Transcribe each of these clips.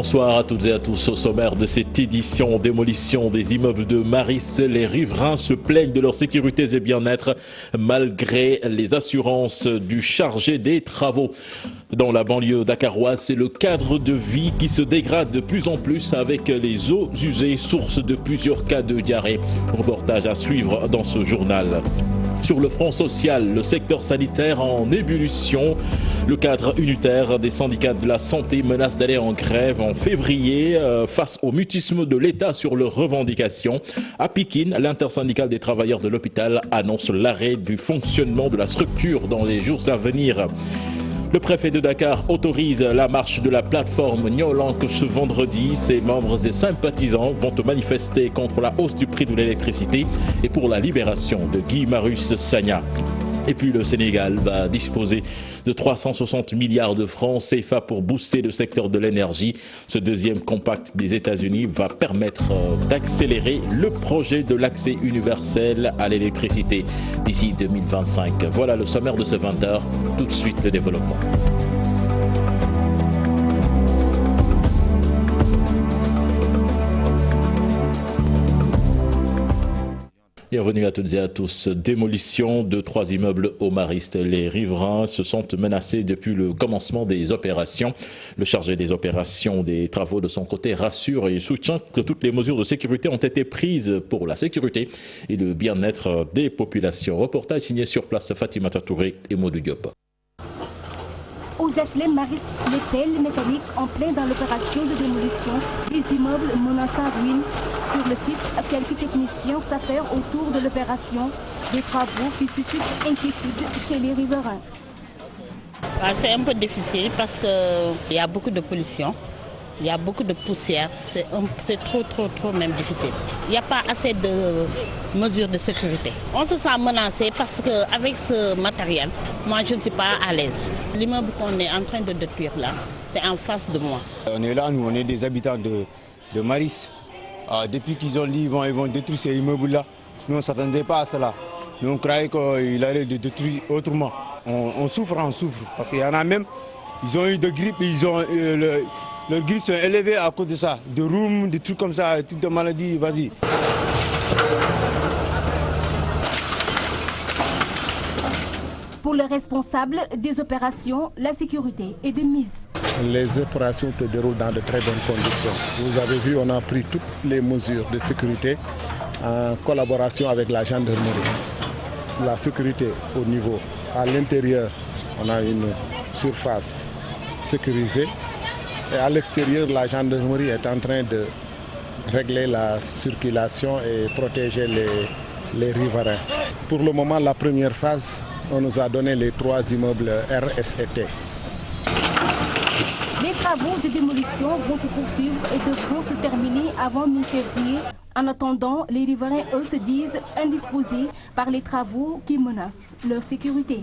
Bonsoir à toutes et à tous. Au sommaire de cette édition, démolition des immeubles de Maris, les riverains se plaignent de leur sécurité et bien-être malgré les assurances du chargé des travaux. Dans la banlieue dakaroise, c'est le cadre de vie qui se dégrade de plus en plus avec les eaux usées, source de plusieurs cas de diarrhée. Reportage à suivre dans ce journal. Sur le front social, le secteur sanitaire en ébullition. Le cadre unitaire des syndicats de la santé menace d'aller en grève en février face au mutisme de l'État sur leurs revendications. À Pikine, l'intersyndicale des travailleurs de l'hôpital annonce l'arrêt du fonctionnement de la structure dans les jours à venir. Le préfet de Dakar autorise la marche de la plateforme Nyolank ce vendredi. Ses membres et sympathisants vont manifester contre la hausse du prix de l'électricité et pour la libération de Guy Marius Sagna. Et puis le Sénégal va disposer de 360 milliards de francs CFA pour booster le secteur de l'énergie. Ce deuxième compact des États-Unis va permettre d'accélérer le projet de l'accès universel à l'électricité d'ici 2025. Voilà le sommaire de ce 20h. Tout de suite le développement. Bienvenue à toutes et à tous. Démolition de 3 immeubles au Mariste. Les riverains se sentent menacés depuis le commencement des opérations. Le chargé des opérations des travaux de son côté rassure et soutient que toutes les mesures de sécurité ont été prises pour la sécurité et le bien-être des populations. Reportage signé sur place Fatimata Touré et Modou Diop. Au HLM Mariste, les pelles mécaniques en plein dans l'opération de démolition des immeubles menaçant ruine. Sur le site, quelques techniciens s'affairent autour de l'opération des travaux qui suscitent inquiétude chez les riverains. C'est un peu difficile parce qu'il y a beaucoup de pollution, il y a beaucoup de poussière, c'est trop même difficile. Il n'y a pas assez de mesures de sécurité. On se sent menacé parce qu'avec ce matériel, moi je ne suis pas à l'aise. L'immeuble qu'on est en train de détruire là, c'est en face de moi. On est là, nous on est des habitants de Maris. Depuis qu'ils ont dit qu'ils vont détruire ces immeubles-là, nous on ne s'attendait pas à cela. Nous on croyait qu'il allait les détruire autrement. On souffre, parce qu'il y en a même, ils ont eu de grippe, leurs grippes sont élevées à cause de ça, de rhume, des trucs comme ça, des trucs de maladies, vas-y. Pour les responsables des opérations, la sécurité est de mise. Les opérations se déroulent dans de très bonnes conditions. Vous avez vu, on a pris toutes les mesures de sécurité en collaboration avec la gendarmerie. La sécurité au niveau, à l'intérieur, on a une surface sécurisée. Et à l'extérieur, la gendarmerie est en train de régler la circulation et protéger les riverains. Pour le moment, la première phase, on nous a donné les 3 immeubles R, S et T. Les travaux de démolition vont se poursuivre et devront se terminer avant mi-février. En attendant, les riverains, eux, se disent indisposés par les travaux qui menacent leur sécurité.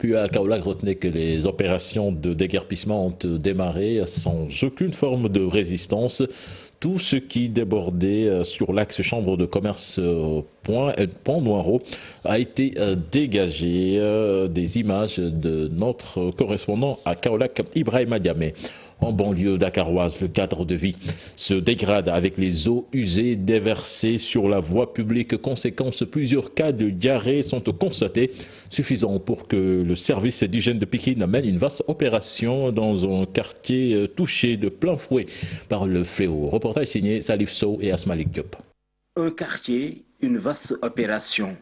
Puis à Kaolack, retenez que les opérations de déguerpissement ont démarré sans aucune forme de résistance. Tout ce qui débordait sur l'axe chambre de commerce Pont Noiro a été dégagé. Des images de notre correspondant à Kaolack, Ibrahima Diamé. En banlieue dakaroise, le cadre de vie se dégrade avec les eaux usées déversées sur la voie publique. Conséquence, plusieurs cas de diarrhée sont constatés, suffisant pour que le service d'hygiène de Pikine mène une vaste opération dans un quartier touché de plein fouet par le fléau. Reportage signé Salif Sow et Asmalik Diop. Un quartier, une vaste opération.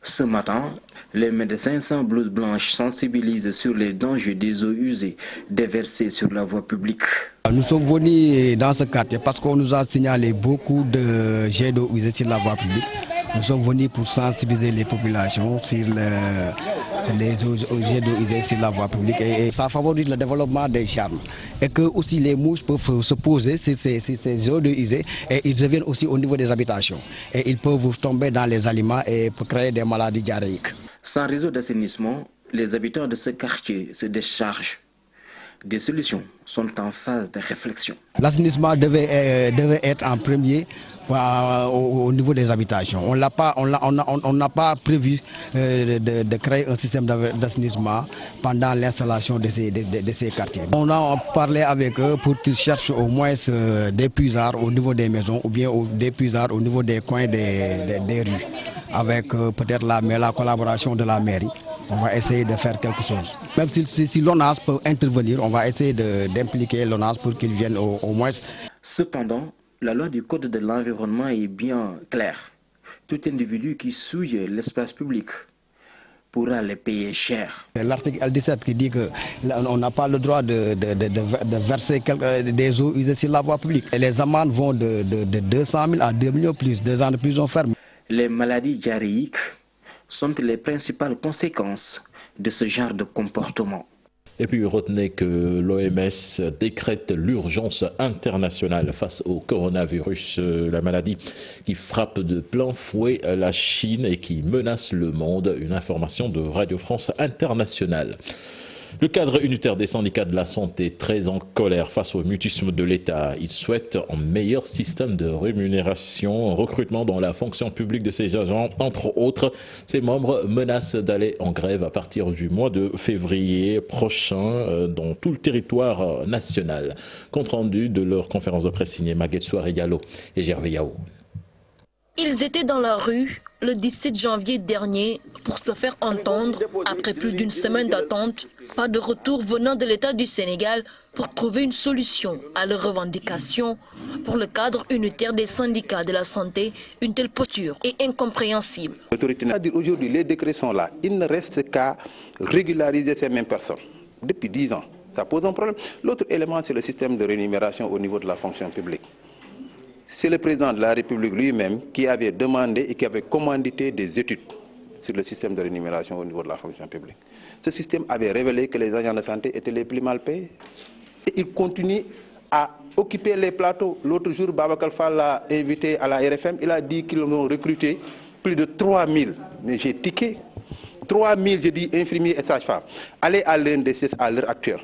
Ce matin, les médecins sans blouse blanche sensibilisent sur les dangers des eaux usées déversées sur la voie publique. Nous sommes venus dans ce quartier parce qu'on nous a signalé beaucoup de jets d'eau usés sur la voie publique. Nous sommes venus pour sensibiliser les populations sur les jets d'eau usés sur la voie publique et ça favorise le développement des charmes. Et que aussi les mouches peuvent se poser sur ces eaux d'eau usées et ils reviennent aussi au niveau des habitations. Et ils peuvent tomber dans les aliments et pour créer des maladies diarrhéiques. Sans réseau d'assainissement, les habitants de ce quartier se déchargent. Des solutions sont en phase de réflexion. L'assainissement devait être en premier au niveau des habitations. On n'a pas prévu de créer un système d'assainissement pendant l'installation de ces quartiers. On a parlé avec eux pour qu'ils cherchent au moins des puisards au niveau des maisons ou bien des puisards au niveau des coins des rues, avec peut-être la collaboration de la mairie. On va essayer de faire quelque chose. Même si l'ONAS peut intervenir, on va essayer d'impliquer l'ONAS pour qu'il vienne au moins. Cependant, la loi du Code de l'environnement est bien claire. Tout individu qui souille l'espace public pourra le payer cher. L'article L17 qui dit qu'on n'a pas le droit de verser des eaux usées sur la voie publique. Et les amendes vont de 200 000 à 2 millions plus, 2 ans de prison ferme. Les maladies diarrhéiques sont les principales conséquences de ce genre de comportement. Et puis retenez que l'OMS décrète l'urgence internationale face au coronavirus, la maladie qui frappe de plein fouet la Chine et qui menace le monde. Une information de Radio France Internationale. Le cadre unitaire des syndicats de la santé est très en colère face au mutisme de l'État. Il souhaite un meilleur système de rémunération, un recrutement dans la fonction publique de ses agents. Entre autres, ses membres menacent d'aller en grève à partir du mois de février prochain dans tout le territoire national. Compte rendu de leur conférence de presse signée Maguette Souare Diallo et Gervais Yao. Ils étaient dans la rue le 17 janvier dernier pour se faire entendre après plus d'une semaine d'attente. Pas de retour venant de l'État du Sénégal pour trouver une solution à leurs revendications. Pour le cadre unitaire des syndicats de la santé, une telle posture est incompréhensible. L'autorité n'a dit aujourd'hui, les décrets sont là. Il ne reste qu'à régulariser ces mêmes personnes. Depuis 10 ans, ça pose un problème. L'autre élément, c'est le système de rémunération au niveau de la fonction publique. C'est le président de la République lui-même qui avait demandé et qui avait commandité des études sur le système de rémunération au niveau de la fonction publique. Ce système avait révélé que les agents de santé étaient les plus mal payés. Et ils continuent à occuper les plateaux. L'autre jour, Babacar Fall l'a invité à la RFM. Il a dit qu'ils ont recruté plus de 3000. Mais j'ai tiqué. 3000, je dis, infirmiers et sages-femmes. Allez à l'INDSS à l'heure actuelle.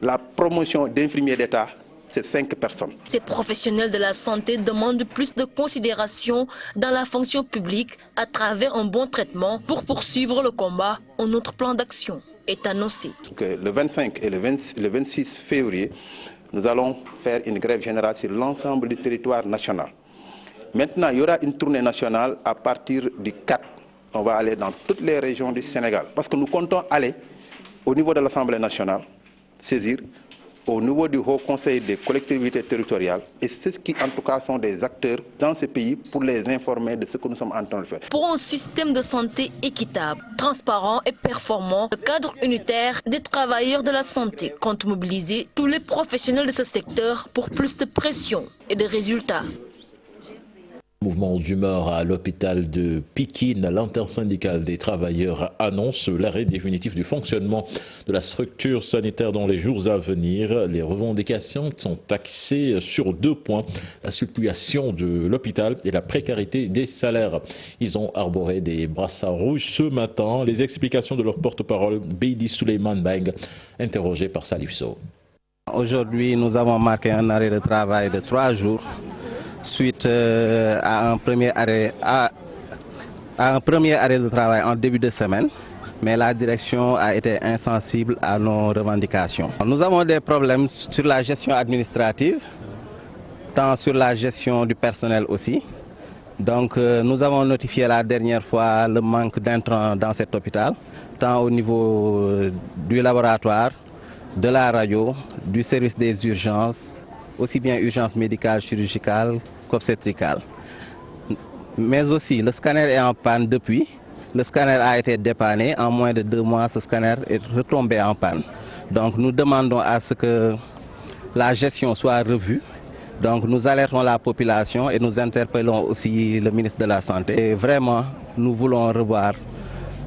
La promotion d'infirmiers d'État, c'est 5 personnes. Ces professionnels de la santé demandent plus de considération dans la fonction publique à travers un bon traitement pour poursuivre le combat. Un autre plan d'action est annoncé. Le 25 et le 26 février, nous allons faire une grève générale sur l'ensemble du territoire national. Maintenant, il y aura une tournée nationale à partir du 4. On va aller dans toutes les régions du Sénégal parce que nous comptons aller au niveau de l'Assemblée nationale, saisir au niveau du Haut Conseil des collectivités territoriales et ceux qui en tout cas sont des acteurs dans ce pays pour les informer de ce que nous sommes en train de faire. Pour un système de santé équitable, transparent et performant, le cadre unitaire des travailleurs de la santé compte mobiliser tous les professionnels de ce secteur pour plus de pression et de résultats. Mouvement d'humeur à l'hôpital de Pikine, l'intersyndicale des travailleurs annonce l'arrêt définitif du fonctionnement de la structure sanitaire dans les jours à venir. Les revendications sont axées sur 2 points, la situation de l'hôpital et la précarité des salaires. Ils ont arboré des brassards rouges ce matin. Les explications de leur porte-parole, Beidi Souleymane Beng, interrogé par Salif Sow. Aujourd'hui, nous avons marqué un arrêt de travail de 3 jours. Suite à un premier arrêt de travail en début de semaine, mais la direction a été insensible à nos revendications. Nous avons des problèmes sur la gestion administrative, tant sur la gestion du personnel aussi. Donc nous avons notifié la dernière fois le manque d'intrants dans cet hôpital, tant au niveau du laboratoire, de la radio, du service des urgences, aussi bien urgence médicale, chirurgicale qu'obstétricale. Mais aussi, le scanner est en panne depuis. Le scanner a été dépanné. En moins de 2 mois, ce scanner est retombé en panne. Donc nous demandons à ce que la gestion soit revue. Donc nous alertons la population et nous interpellons aussi le ministre de la Santé. Et vraiment, nous voulons revoir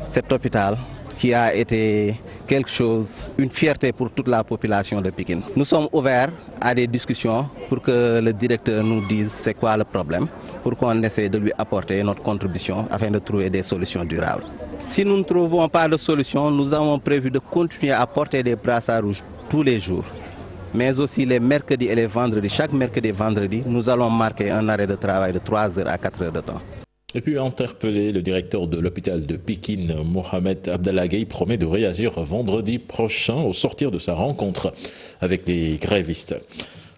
cet hôpital qui a été quelque chose, une fierté pour toute la population de Pikine. Nous sommes ouverts à des discussions pour que le directeur nous dise c'est quoi le problème, pour qu'on essaie de lui apporter notre contribution afin de trouver des solutions durables. Si nous ne trouvons pas de solution, nous avons prévu de continuer à porter des brassards rouges tous les jours, mais aussi les mercredis et les vendredis. Chaque mercredi et vendredi, nous allons marquer un arrêt de travail de 3 heures à 4 heures de temps. Et puis interpellé, le directeur de l'hôpital de Pékin, Mohamed Abdallah Gueye, promet de réagir vendredi prochain au sortir de sa rencontre avec les grévistes.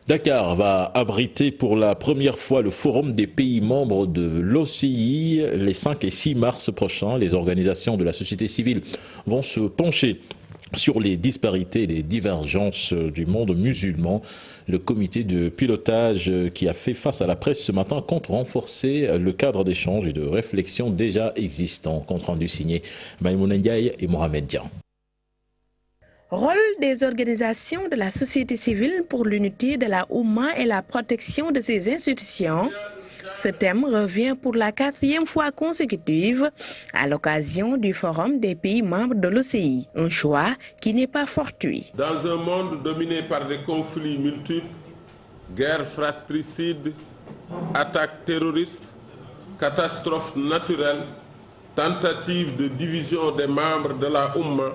Dakar va abriter pour la première fois le forum des pays membres de l'OCI les 5 et 6 mars prochains. Les organisations de la société civile vont se pencher sur les disparités et les divergences du monde musulman. Le comité de pilotage qui a fait face à la presse ce matin compte renforcer le cadre d'échange et de réflexion déjà existant. Compte rendu signé Maïmouna Ndiaye et Mohamed Dian. Rôle des organisations de la société civile pour l'unité de la Oumma et la protection de ses institutions. Ce thème revient pour la 4e fois consécutive à l'occasion du Forum des pays membres de l'OCI. Un choix qui n'est pas fortuit. Dans un monde dominé par des conflits multiples, guerres fratricides, attaques terroristes, catastrophes naturelles, tentatives de division des membres de la Oumma,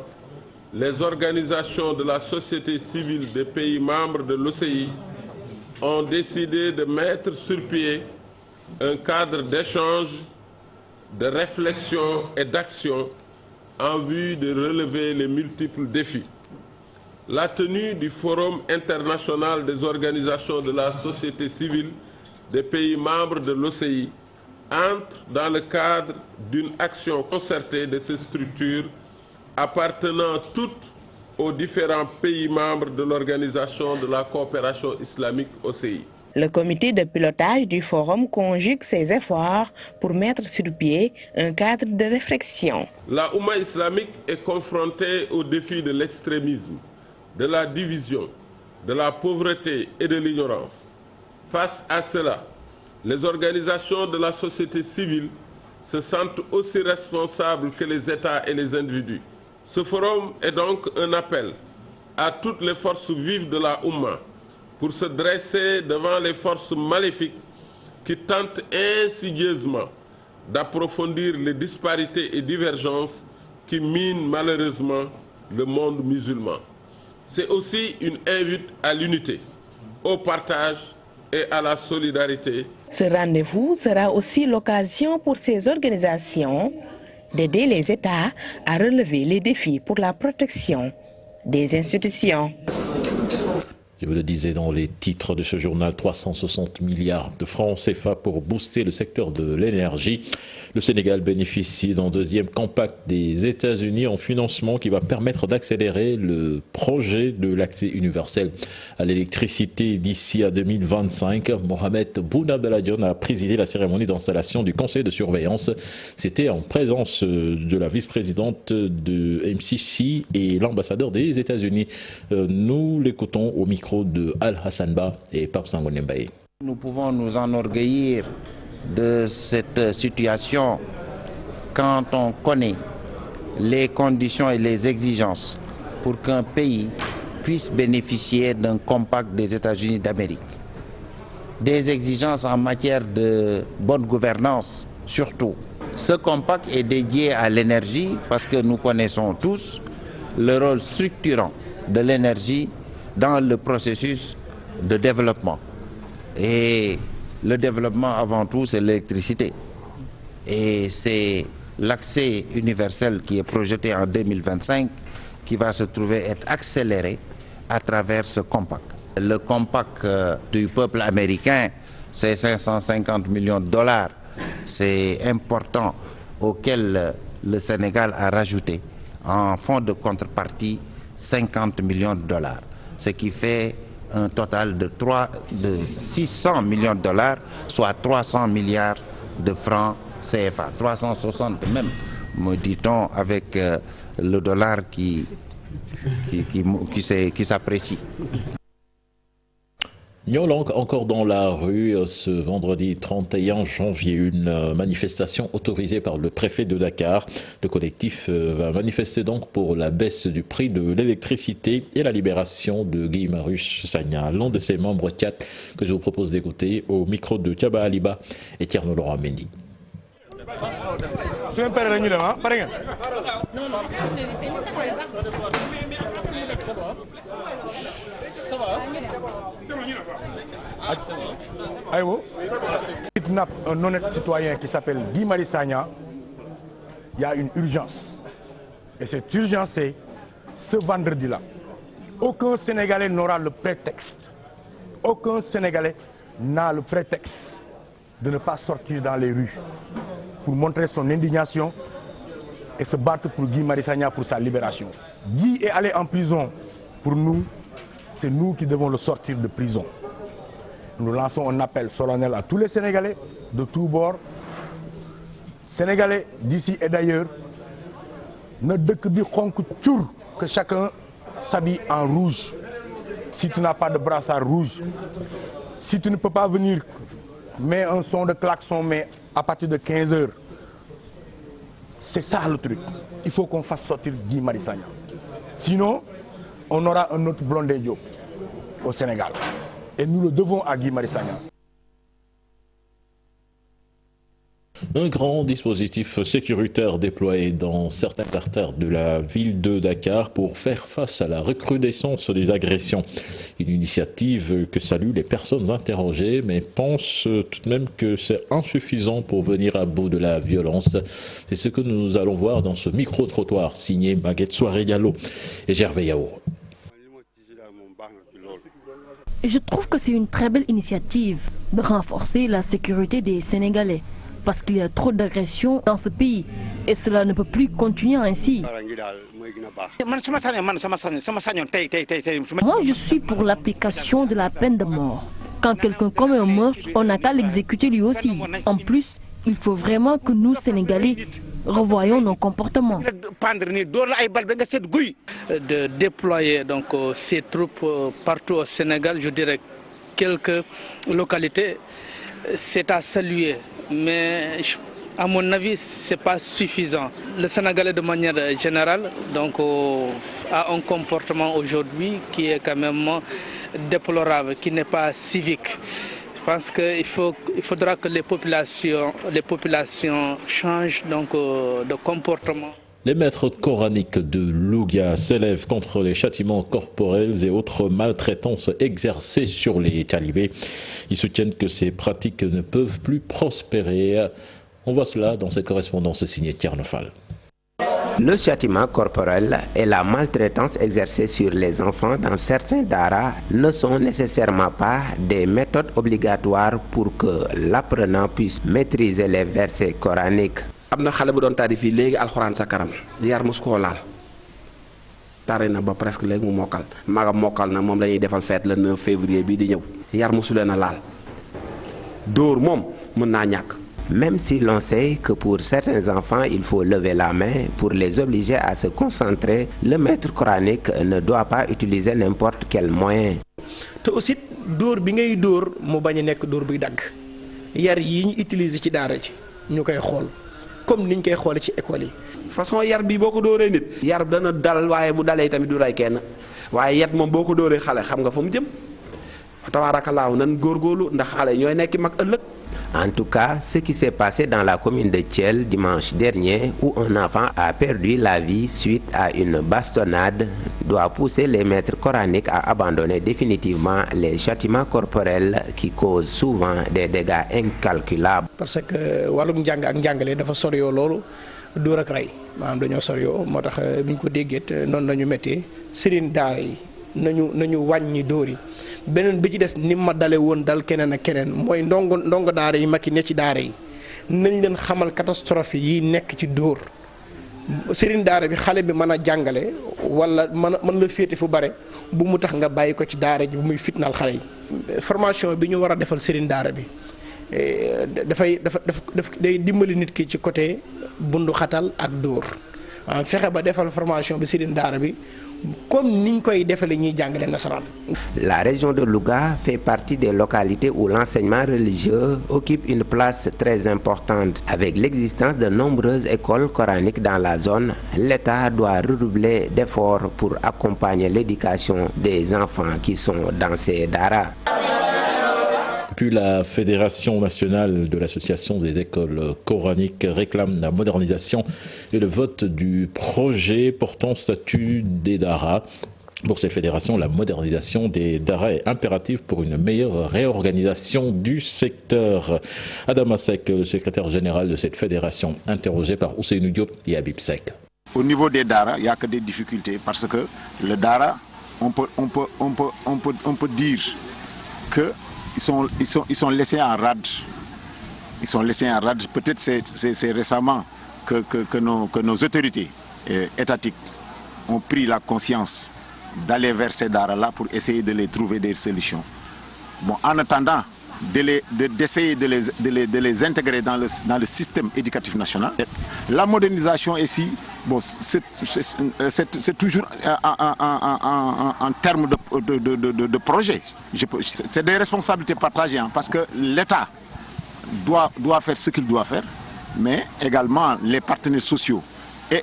les organisations de la société civile des pays membres de l'OCI ont décidé de mettre sur pied un cadre d'échange, de réflexion et d'action en vue de relever les multiples défis. La tenue du Forum international des organisations de la société civile des pays membres de l'OCI entre dans le cadre d'une action concertée de ces structures appartenant toutes aux différents pays membres de l'Organisation de la coopération islamique OCI. Le comité de pilotage du forum conjugue ses efforts pour mettre sur pied un cadre de réflexion. La Oumma islamique est confrontée aux défis de l'extrémisme, de la division, de la pauvreté et de l'ignorance. Face à cela, les organisations de la société civile se sentent aussi responsables que les États et les individus. Ce forum est donc un appel à toutes les forces vives de la Oumma pour se dresser devant les forces maléfiques qui tentent insidieusement d'approfondir les disparités et divergences qui minent malheureusement le monde musulman. C'est aussi une invite à l'unité, au partage et à la solidarité. Ce rendez-vous sera aussi l'occasion pour ces organisations d'aider les États à relever les défis pour la protection des institutions. Je vous le disais dans les titres de ce journal, 360 milliards de francs CFA pour booster le secteur de l'énergie. Le Sénégal bénéficie d'un deuxième compact des États-Unis en financement qui va permettre d'accélérer le projet de l'accès universel à l'électricité d'ici à 2025. Mohamed Boun Abdallah Dionne a présidé la cérémonie d'installation du conseil de surveillance. C'était en présence de la vice-présidente de MCC et l'ambassadeur des États-Unis. Nous l'écoutons au micro de Al-Hassan Ba et Pape Sangoné Mbaye. Nous pouvons nous enorgueillir de cette situation quand on connaît les conditions et les exigences pour qu'un pays puisse bénéficier d'un compact des États-Unis d'Amérique. Des exigences en matière de bonne gouvernance surtout. Ce compact est dédié à l'énergie parce que nous connaissons tous le rôle structurant de l'énergie dans le processus de développement. Et le développement avant tout, c'est l'électricité. Et c'est l'accès universel qui est projeté en 2025 qui va se trouver être accéléré à travers ce compact. Le compact du peuple américain, c'est 550 millions de dollars. C'est important auquel le Sénégal a rajouté en fonds de contrepartie 50 millions de dollars. Ce qui fait un total de 600 millions de dollars, soit 300 milliards de francs CFA, 360 même, me dit-on, avec le dollar qui s'apprécie. Nyolank, encore dans la rue, ce vendredi 31 janvier, une manifestation autorisée par le préfet de Dakar. Le collectif va manifester donc pour la baisse du prix de l'électricité et la libération de Guy Marius Sagna, l'un de ses membres 4 que je vous propose d'écouter au micro de Thiaba Aliba et Tierno Laurent Mendy. Kidnappe un honnête citoyen qui s'appelle Guy Marius Sagna, il y a une urgence. Et cette urgence, c'est ce vendredi-là. Aucun Sénégalais n'aura le prétexte. Aucun Sénégalais n'a le prétexte de ne pas sortir dans les rues pour montrer son indignation et se battre pour Guy Marius Sagna pour sa libération. Guy est allé en prison pour nous, c'est nous qui devons le sortir de prison. Nous lançons un appel solennel à tous les Sénégalais de tous bords, Sénégalais d'ici et d'ailleurs, ne dëkk bi xonk cur, que chacun s'habille en rouge. Si tu n'as pas de brassard rouge, si tu ne peux pas venir, mets un son de klaxon, mais à partir de 15 h. C'est ça le truc. Il faut qu'on fasse sortir Guy Marius Sagna. Sinon, on aura un autre Blondin Diop au Sénégal. Et nous le devons à Guy Marius Sagna. Un grand dispositif sécuritaire déployé dans certaines artères de la ville de Dakar pour faire face à la recrudescence des agressions. Une initiative que saluent les personnes interrogées, mais pensent tout de même que c'est insuffisant pour venir à bout de la violence. C'est ce que nous allons voir dans ce micro-trottoir signé Maguette Soiré Diallo et Gervais Yao. Je trouve que c'est une très belle initiative de renforcer la sécurité des Sénégalais. Parce qu'il y a trop d'agressions dans ce pays et cela ne peut plus continuer ainsi. Moi, je suis pour l'application de la peine de mort. Quand quelqu'un commet un meurtre, on n'a qu'à l'exécuter lui aussi. En plus, il faut vraiment que nous, Sénégalais, revoyons nos comportements. De déployer donc ces troupes partout au Sénégal, je dirais quelques localités, c'est à saluer. Mais à mon avis, ce n'est pas suffisant. Le Sénégalais de manière générale donc, a un comportement aujourd'hui qui est quand même déplorable, qui n'est pas civique. Je pense qu'il faudra que les populations changent donc, de comportement. Les maîtres coraniques de Louga s'élèvent contre les châtiments corporels et autres maltraitances exercées sur les talibés. Ils soutiennent que ces pratiques ne peuvent plus prospérer. On voit cela dans cette correspondance signée Tiernofal. Le châtiment corporel et la maltraitance exercée sur les enfants dans certains daras ne sont nécessairement pas des méthodes obligatoires pour que l'apprenant puisse maîtriser les versets coraniques. amna xalé bu doon tari fi légui alcorane sa karam yar mus ko laal tari na ba presque légui mu mokal maga mokal na mom lañuy defal fête le 9 février bi di ñew yar musulena laal dor mom mën na ñak. Même si l'on sait que pour certains enfants il faut lever la main pour les obliger à se concentrer, le maître coranique ne doit pas utiliser n'importe quel moyen. Te aussi dor bi ngay dor mu baña nek dor buy dag yar yi ñu utiliser ci daara ci ñukay xol comme niñ koy xolé ci école yi. Façon yar bi boko dooré nit yar dana dal waye bu dalé tamit du ray kenn waye yat mom boko dooré xalé xam nga fu mu jëm tabarakallah nan gorgolu ndax xalé ñoy nekk mak ëlëk. En tout cas, ce qui s'est passé dans la commune de Thiel dimanche dernier, où un enfant a perdu la vie suite à une bastonnade, doit pousser les maîtres coraniques à abandonner définitivement les châtiments corporels qui causent souvent des dégâts incalculables. Parce que walum jang ak jangalé dafa soriyo lolu door ak ray manam dañoo soriyo motax biñ ko dégget non lañu mété serigne daara yi nañu wañi doori. Benen bi ci dess ni ma dalé won dal kenen ak kenen moy ndongo daara yi makki ne ci daara yi nañ leen xamal catastrophe yi nekk ci dóor serigne daara bi xalé bi mëna jangalé wala man la fété fu bare bu mu tax nga bayiko ci daara ji bu muy fitnal xalé yi formation bi ñu wara defal serigne daara bi day dimbali nit ki ci côté bundu xatal ak dóor fexé ba defal formation bi serigne daara bi comme niñ koy défalé ñi jàngalé nasaraan. La région de Louga fait partie des localités où l'enseignement religieux occupe une place très importante. Avec l'existence de nombreuses écoles coraniques dans la zone, l'État doit redoubler d'efforts pour accompagner l'éducation des enfants qui sont dans ces daras. Puis la Fédération nationale de l'association des écoles coraniques réclame la modernisation et le vote du projet portant statut des daras. Pour cette fédération, la modernisation des daras est impérative pour une meilleure réorganisation du secteur. Adam Sek, le secrétaire général de cette fédération, interrogé par Ousseynou Diop et Habib Sek. Au niveau des daras, il n'y a que des difficultés parce que le dara, on peut dire qu'ils sont laissés en rade. Ils sont laissés en rade. Peut-être c'est récemment que nos autorités étatiques ont pris la conscience d'aller vers ces daras-là pour essayer de les trouver des solutions. Bon, en attendant d'essayer de les intégrer dans le système éducatif national. La modernisation ici, bon, c'est toujours en termes de projet. C'est des responsabilités partagées, hein, parce que l'État doit faire ce qu'il doit faire, mais également les partenaires sociaux et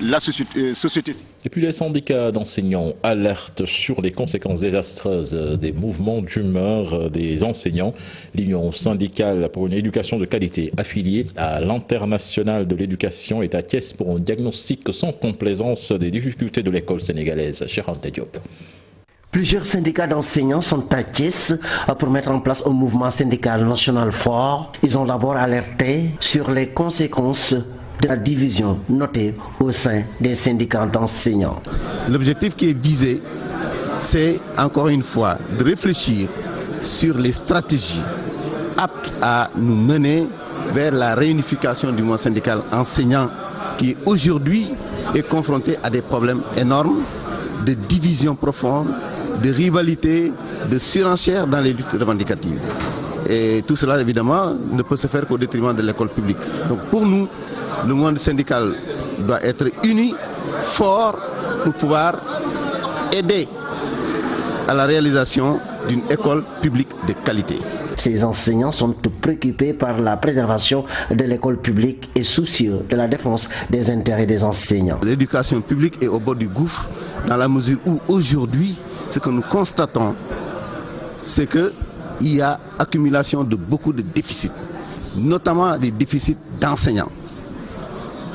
la société. Et puis les syndicats d'enseignants alertent sur les conséquences désastreuses des mouvements d'humeur des enseignants. L'Union syndicale pour une éducation de qualité affiliée à l'Internationale de l'éducation est à Thiès pour un diagnostic sans complaisance des difficultés de l'école sénégalaise. Cheikh Anta Diop. Plusieurs syndicats d'enseignants sont à Thiès pour mettre en place un mouvement syndical national fort. Ils ont d'abord alerté sur les conséquences de la division notée au sein des syndicats d'enseignants. L'objectif qui est visé, c'est encore une fois de réfléchir sur les stratégies aptes à nous mener vers la réunification du mouvement syndical enseignant qui aujourd'hui est confronté à des problèmes énormes de division profonde, de rivalité, de surenchère dans les luttes revendicatives. Et tout cela, évidemment, ne peut se faire qu'au détriment de l'école publique. Donc pour nous, le monde syndical doit être uni, fort, pour pouvoir aider à la réalisation d'une école publique de qualité. Ces enseignants sont préoccupés par la préservation de l'école publique et soucieux de la défense des intérêts des enseignants. L'éducation publique est au bord du gouffre dans la mesure où aujourd'hui, ce que nous constatons, c'est qu'il y a accumulation de beaucoup de déficits, notamment des déficits d'enseignants.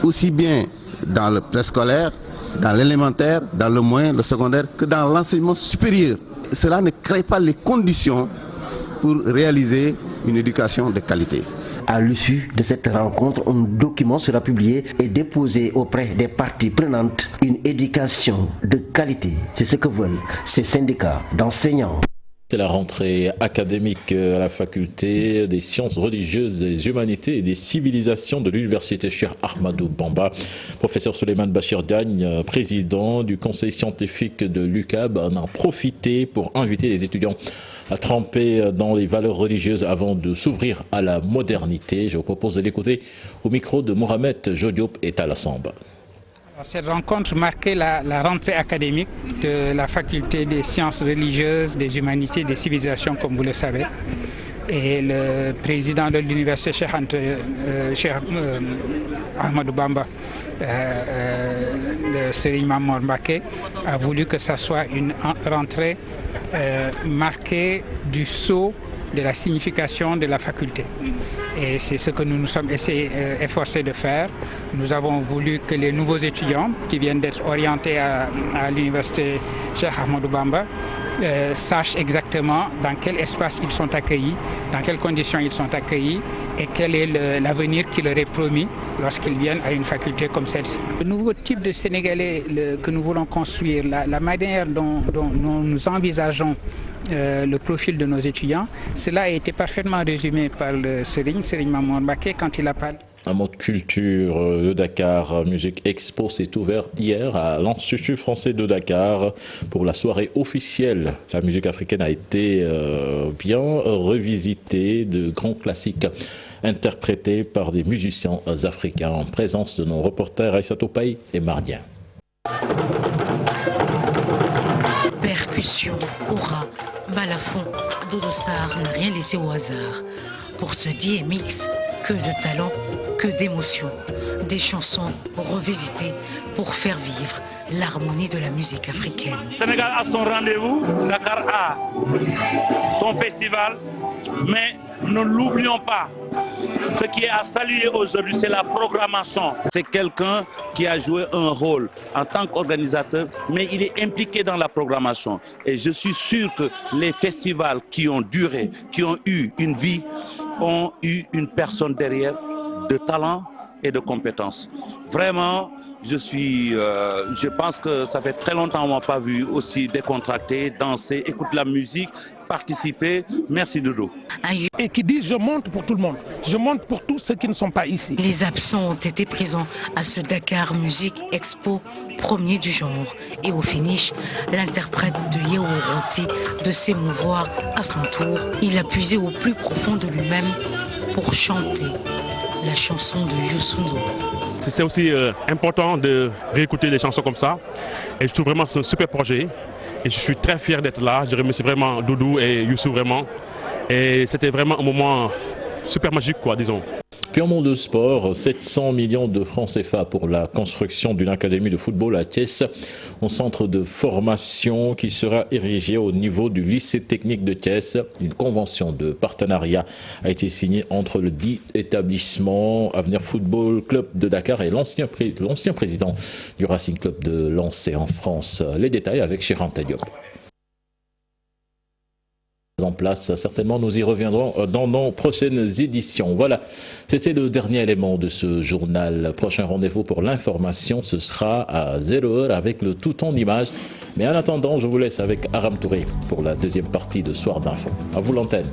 Aussi bien dans le préscolaire, dans l'élémentaire, dans le moyen, le secondaire, que dans l'enseignement supérieur. Cela ne crée pas les conditions pour réaliser une éducation de qualité. À l'issue de cette rencontre, un document sera publié et déposé auprès des parties prenantes. Une éducation de qualité, c'est ce que veulent ces syndicats d'enseignants. C'est la rentrée académique à la faculté des sciences religieuses, des humanités et des civilisations de l'université Cheikh Ahmadou Bamba. Professeur Souleymane Bachir Diagne, président du conseil scientifique de l'UCAB, en a profité pour inviter les étudiants à tremper dans les valeurs religieuses avant de s'ouvrir à la modernité. Je vous propose de l'écouter au micro de Mohamed Jodiop et Talassamba. Cette rencontre marquait la rentrée académique de la faculté des sciences religieuses, des humanités et des civilisations, comme vous le savez. Et le président de l'université Cheikh Ahmadou Bamba, le Serigne Mamor Mbacké, a voulu que ça soit une rentrée marquée du sceau de la signification de la faculté. Et c'est ce que nous nous sommes efforcés de faire. Nous avons voulu que les nouveaux étudiants qui viennent d'être orientés à l'université Cheikh Ahmadou Bamba sachent exactement dans quel espace ils sont accueillis, dans quelles conditions ils sont accueillis et quel est l'avenir qui leur est promis lorsqu'ils viennent à une faculté comme celle-ci. Le nouveau type de Sénégalais que nous voulons construire, la manière dont nous envisageons le profil de nos étudiants, cela a été parfaitement résumé par le Serigne Mamor Mbacké quand il a parlé. Un mot de culture de Dakar, Musique Expo s'est ouvert hier à l'Institut français de Dakar pour la soirée officielle. La musique africaine a été bien revisitée, de grands classiques interprétés par des musiciens africains en présence de nos reporters Aïssatou Paye et Mardien. Percussion, aura, balafon, Doudou Sarr n'a rien laissé au hasard. Pour ce DMX, que de talent, que d'émotions, des chansons revisitées pour faire vivre l'harmonie de la musique africaine. Le Sénégal a son rendez-vous, Dakar a son festival Mais ne l'oublions pas. Ce qui est à saluer aujourd'hui, c'est la programmation. C'est quelqu'un qui a joué un rôle en tant qu'organisateur, mais il est impliqué dans la programmation. Et je suis sûr que les festivals qui ont duré, qui ont eu une vie, ont eu une personne derrière de talent et de compétences. Vraiment, je pense que ça fait très longtemps qu'on ne m'a pas vu aussi décontracté, danser, écouter la musique, participer. Merci Doudou. Et qui dit je monte pour tout le monde, je monte pour tous ceux qui ne sont pas ici. Les absents ont été présents à ce Dakar Music Expo, premier du genre. Et au finish, l'interprète de Yeo Ronti de s'émouvoir à son tour. Il a puisé au plus profond de lui-même pour chanter la chanson de Youssou N'Dour. C'est aussi important de réécouter les chansons comme ça. Et je trouve vraiment ce super projet. Et je suis très fier d'être là. Je remercie vraiment Doudou et Youssou vraiment. Et c'était vraiment un moment super magique, quoi, disons. Puis en monde de sport, 700 millions de francs CFA pour la construction d'une académie de football à Thiès, un centre de formation qui sera érigé au niveau du lycée technique de Thiès. Une convention de partenariat a été signée entre le dit établissement Avenir Football Club de Dakar et l'ancien président du Racing Club de Lancé en France. Les détails avec Chéranta Diop. En place, certainement nous y reviendrons dans nos prochaines éditions. Voilà, c'était le dernier élément de ce journal. Prochain rendez-vous pour l'information, ce sera à 0h avec le tout en images. Mais en attendant, je vous laisse avec Aram Touré pour la deuxième partie de Soir d'Info. À vous l'antenne.